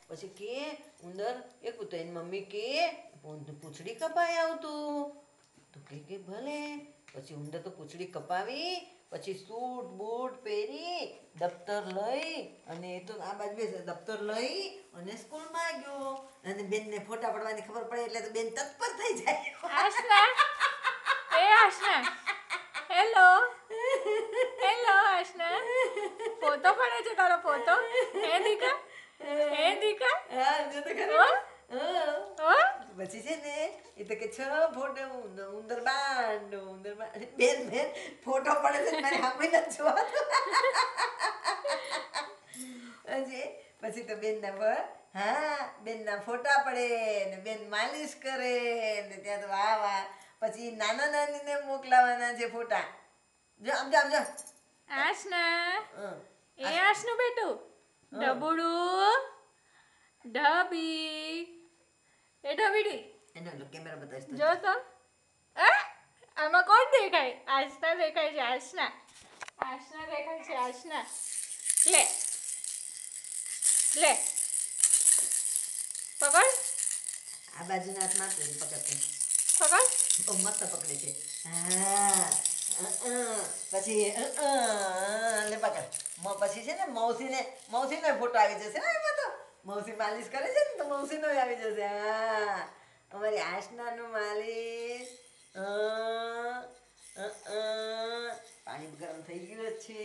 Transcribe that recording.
પછી કે ઉંદર એ તો એની મમ્મી કે પૂંછડી કપાઈ આવતું તો કે ભલે. પછી ઉંદર તો પૂંછડી કપાવી, પછી સૂટ બૂટ પહેરી દફતર લઈ અને એ તો આ બાજુ બેસે દફતર લઈ અને સ્કૂલમાં ગયો. અને બેનને ફોટા પાડવાની ખબર પડે એટલે તો બેન તત્પર થઈ જાય. આશના, એ આશના, હેલો હેલો આશના, ફોટો પડે છે તારો ફોટો? હે દીકા, હે દીકા, હા જો તો ખરી. પછી છે ને એ તો કે છ ફોટો ઉંદર બાંડ બેન બેન ફોટો પડે છે મારે સાંભળી નથી જોવાતું. પછી તો બેનના બેનના ફોટા પડે ને બેન માલિશ કરે ને ત્યાં તો વાહ વાહ. પછી નાના નાનીને મોકલાવાના છે ફોટા. જો આમ જો આમ જો. આશના, એ આશનું બેટું, ડબુડું, ઢબી, એ ઢબીડી, એનો કેમેરા બતાવીશ જો તો આમાં કોણ દેખાય? આશના દેખાય છે. આશના, આશના દેખાય છે. આશના લે લે પકડ, આ બાજુના હાથમાં પકડશે. પકડ. બહુ મસ્ત પકડે છે. હા પછી લે પકડ. પછી છે ને મૌસીનો ફોટો આવી જશે ને એમાં તો. મૌસી માલિશ કરે છે ને તો મૌસીનો આવી જશે. હા અમારી આશનાનું માલિશ. પાણી ગરમ થઈ ગયું છે.